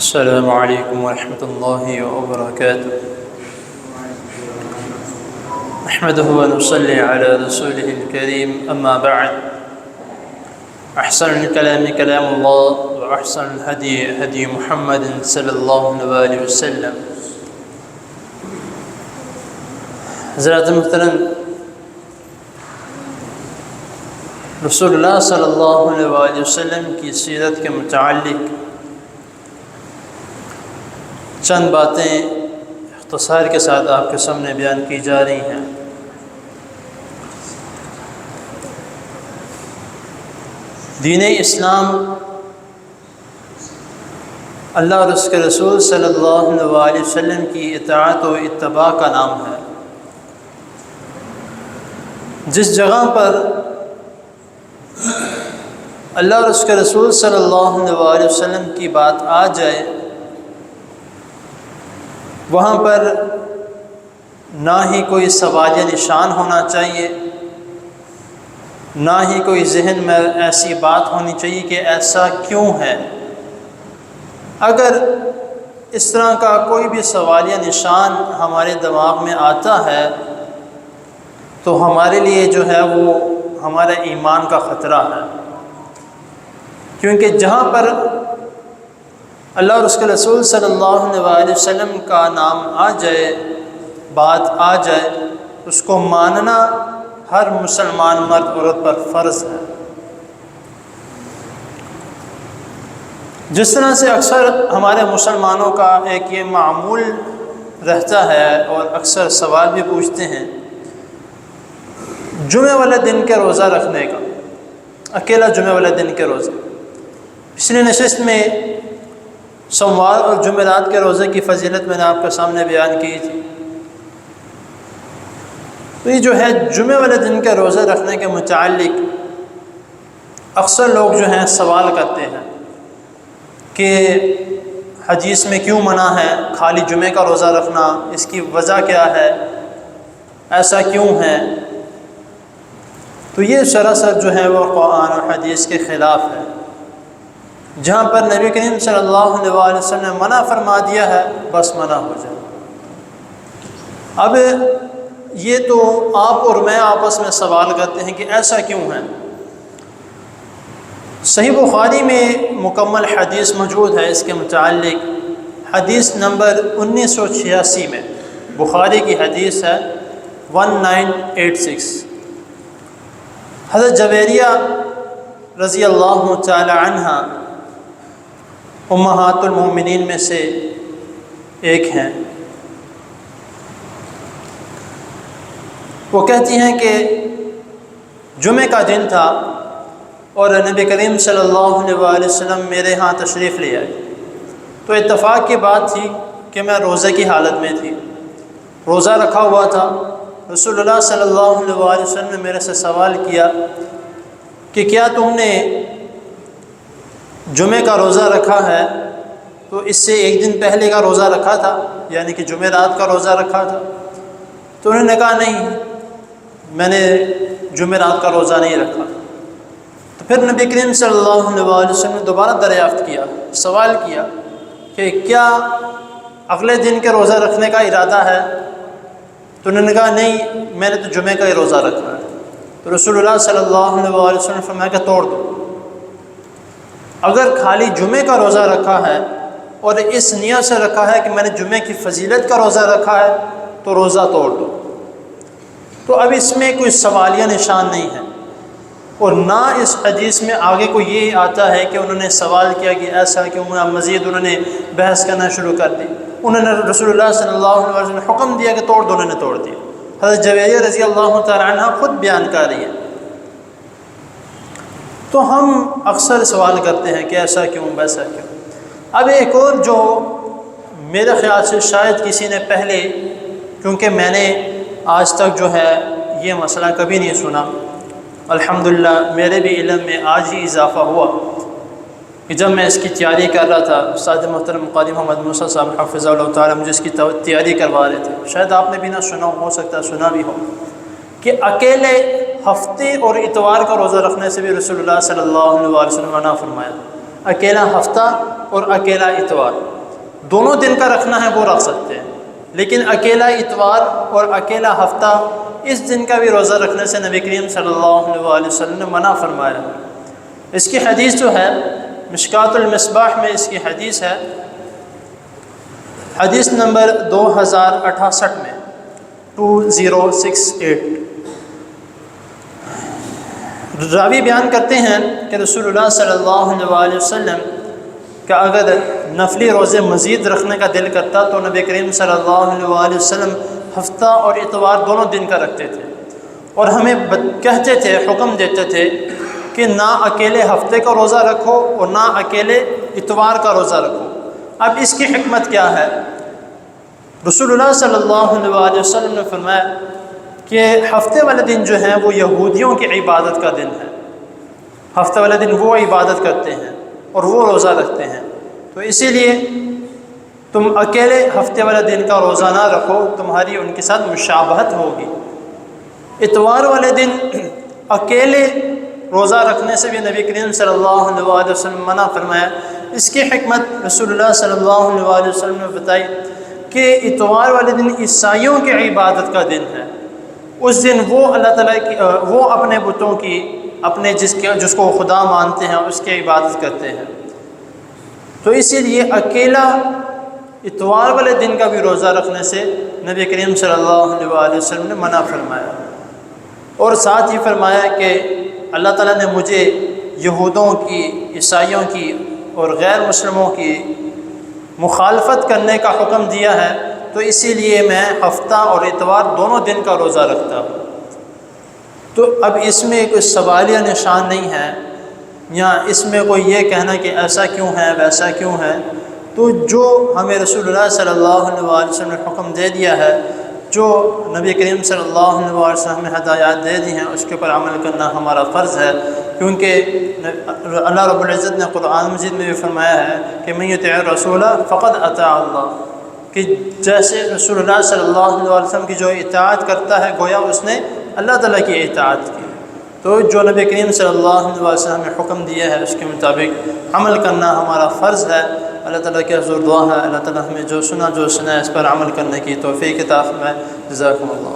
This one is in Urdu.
السلام علیکم ورحمۃ اللہ وبرکاتہ۔ نحمدہ ونصلی علی رسولہ الکریم، اما بعد، احسن الکلام کلام اللہ واحسن الہدی ہدی محمد صلی اللہ علیہ وسلم۔ حضرات محترم، رسول اللہ صلی اللہ علیہ وسلم کی سیرت کے متعلق چند باتیں اختصار کے ساتھ آپ کے سامنے بیان کی جا رہی ہیں۔ دین اسلام اللہ اور اس کے رسول صلی اللہ علیہ وسلم کی اطاعت و اتباع کا نام ہے۔ جس جگہ پر اللہ اور اس کے رسول صلی اللہ علیہ وسلم کی بات آ جائے، وہاں پر نہ ہی کوئی سوالیہ نشان ہونا چاہیے، نہ ہی کوئی ذہن میں ایسی بات ہونی چاہیے کہ ایسا کیوں ہے۔ اگر اس طرح کا کوئی بھی سوالیہ نشان ہمارے دماغ میں آتا ہے تو ہمارے لیے جو ہے وہ ہمارے ایمان کا خطرہ ہے، کیونکہ جہاں پر اللہ اور اس کے رسول صلی اللہ علیہ وسلم کا نام آ جائے، بات آ جائے، اس کو ماننا ہر مسلمان مرد عورت پر فرض ہے۔ جس طرح سے اکثر ہمارے مسلمانوں کا ایک یہ معمول رہتا ہے اور اکثر سوال بھی پوچھتے ہیں جمعہ والے دن کے روزہ رکھنے کا، اکیلا جمعہ والے دن کے روزے۔ پچھلی نشست میں سوموار اور جمعرات کے روزے کی فضیلت میں نے آپ کے سامنے بیان کی تھی۔ تو یہ جو ہے جمعہ والے دن کے روزے رکھنے کے متعلق اکثر لوگ جو ہیں سوال کرتے ہیں کہ حدیث میں کیوں منع ہے خالی جمعہ کا روزہ رکھنا، اس کی وجہ کیا ہے، ایسا کیوں ہے؟ تو یہ سراسر جو ہے وہ قرآن اور حدیث کے خلاف ہے۔ جہاں پر نبی کریم صلی اللہ علیہ وسلم نے منع فرما دیا ہے، بس منع ہو جائے۔ اب یہ تو آپ اور میں آپس میں سوال کرتے ہیں کہ ایسا کیوں ہے۔ صحیح بخاری میں مکمل حدیث موجود ہے اس کے متعلق، حدیث نمبر 1986 میں، بخاری کی حدیث ہے 1986۔ حضرت جویریہ رضی اللہ تعالی عنہ امہات المومنین میں سے ایک ہیں۔ وہ کہتی ہیں کہ جمعہ کا دن تھا اور نبی کریم صلی اللہ علیہ وسلم میرے ہاں تشریف لے آئے، تو اتفاق کی بات تھی کہ میں روزے کی حالت میں تھی، روزہ رکھا ہوا تھا۔ رسول اللہ صلی اللہ علیہ وسلم نے میرے سے سوال کیا کہ کیا تم نے جمعہ کا روزہ رکھا ہے؟ تو اس سے ایک دن پہلے کا روزہ رکھا تھا، یعنی کہ جمعرات کا روزہ رکھا تھا۔ تو انہوں نے کہا نہیں، میں نے جمعرات کا روزہ نہیں رکھا۔ تو پھر نبی کریم صلی اللہ علیہ وسلم نے دوبارہ دریافت کیا، سوال کیا کہ کیا اگلے دن کے روزہ رکھنے کا ارادہ ہے؟ تو انہوں نے کہا نہیں، میں نے تو جمعہ کا ہی روزہ رکھا ہے۔ تو رسول اللہ صلی اللہ علیہ وسلم نے فرمایا کہ توڑ دو۔ اگر خالی جمعہ کا روزہ رکھا ہے اور اس نیت سے رکھا ہے کہ میں نے جمعہ کی فضیلت کا روزہ رکھا ہے تو روزہ توڑ دو۔ تو اب اس میں کوئی سوالیہ نشان نہیں ہے، اور نہ اس حدیث میں آگے کو یہ آتا ہے کہ انہوں نے سوال کیا کہ ایسا کیوں، مزید انہوں نے بحث کرنا شروع کر دی۔ انہوں نے رسول اللہ صلی اللہ علیہ وسلم نے حکم دیا کہ توڑ دو، انہوں نے توڑ دیا۔ حضرت جویریہ رضی اللہ تعالی عنہ خود بیان کر رہی ہے۔ تو ہم اکثر سوال کرتے ہیں کہ ایسا کیوں، ویسا کیوں۔ اب ایک اور جو میرے خیال سے شاید کسی نے پہلے، کیونکہ میں نے آج تک جو ہے یہ مسئلہ کبھی نہیں سنا، الحمدللہ میرے بھی علم میں آج ہی اضافہ ہوا کہ جب میں اس کی تیاری کر رہا تھا، استاد محترم قاری محمد موسیٰ صاحب حفظہ اللہ تعالیٰ مجھے اس کی تیاری کروا رہے تھے، شاید آپ نے بھی نہ سنا ہو سکتا ہے سنا بھی ہو، کہ اکیلے ہفتے اور اتوار کا روزہ رکھنے سے بھی رسول اللہ صلی اللہ علیہ وسلم نے منع فرمایا۔ اکیلا ہفتہ اور اکیلا اتوار، دونوں دن کا رکھنا ہے وہ رکھ سکتے ہیں، لیکن اکیلا اتوار اور اکیلا ہفتہ اس دن کا بھی روزہ رکھنے سے نبی کریم صلی اللہ علیہ وسلم نے منع فرمایا۔ اس کی حدیث جو ہے مشکات المصباح میں اس کی حدیث ہے، حدیث نمبر 2068 میں 2068 راوی بیان کرتے ہیں کہ رسول اللہ صلی اللہ علیہ وسلم کا اگر نفلی روزے مزید رکھنے کا دل کرتا تو نبی کریم صلی اللہ علیہ وسلم ہفتہ اور اتوار دونوں دن کا رکھتے تھے، اور ہمیں کہتے تھے، حکم دیتے تھے کہ نہ اکیلے ہفتے کا روزہ رکھو اور نہ اکیلے اتوار کا روزہ رکھو۔ اب اس کی حکمت کیا ہے؟ رسول اللہ صلی اللہ علیہ وسلم نے فرمایا کہ ہفتے والے دن جو ہیں وہ یہودیوں کی عبادت کا دن ہے، ہفتے والے دن وہ عبادت کرتے ہیں اور وہ روزہ رکھتے ہیں، تو اسی لیے تم اکیلے ہفتے والے دن کا روزہ نہ رکھو، تمہاری ان کے ساتھ مشابہت ہوگی۔ اتوار والے دن اکیلے روزہ رکھنے سے بھی نبی کریم صلی اللہ علیہ وسلم منع فرمایا۔ اس کی حکمت رسول اللہ صلی اللہ علیہ وسلم نے بتائی کہ اتوار والے دن عیسائیوں کی عبادت کا دن ہے، اس دن وہ اللہ تعالیٰ کی وہ اپنے بتوں کی، اپنے جس کو خدا مانتے ہیں اس کی عبادت کرتے ہیں، تو اسی لیے اکیلا اتوار والے دن کا بھی روزہ رکھنے سے نبی کریم صلی اللہ علیہ وسلم نے منع فرمایا۔ اور ساتھ ہی فرمایا کہ اللہ تعالیٰ نے مجھے یہودوں کی، عیسائیوں کی اور غیر مسلموں کی مخالفت کرنے کا حکم دیا ہے، تو اسی لیے میں ہفتہ اور اتوار دونوں دن کا روزہ رکھتا ہوں۔ تو اب اس میں کوئی سوالیہ نشان نہیں ہے، یا اس میں کوئی یہ کہنا کہ ایسا کیوں ہے ویسا کیوں ہے، تو جو ہمیں رسول اللہ صلی اللہ علیہ وسلم نے حکم دے دیا ہے، جو نبی کریم صلی اللہ علیہ وسلم نے ہدایات دے دی ہیں، اس کے اوپر عمل کرنا ہمارا فرض ہے، کیونکہ اللہ رب العزت نے قرآن مجید میں بھی فرمایا ہے کہ من یطع الرسول فقد اطاع اللہ، کہ جیسے رسول اللہ صلی اللہ علیہ وسلم کی جو اطاعت کرتا ہے گویا اس نے اللہ تعالیٰ کی اطاعت کی، تو جو نبی کریم صلی اللہ علیہ وسلم نے حکم دیا ہے اس کے مطابق عمل کرنا ہمارا فرض ہے۔ اللہ تعالیٰ کی حضور دعا ہے اللہ تعالیٰ ہمیں جو سنا ہے اس پر عمل کرنے کی توفیق عطا فرمائے۔ جزاکم اللہ۔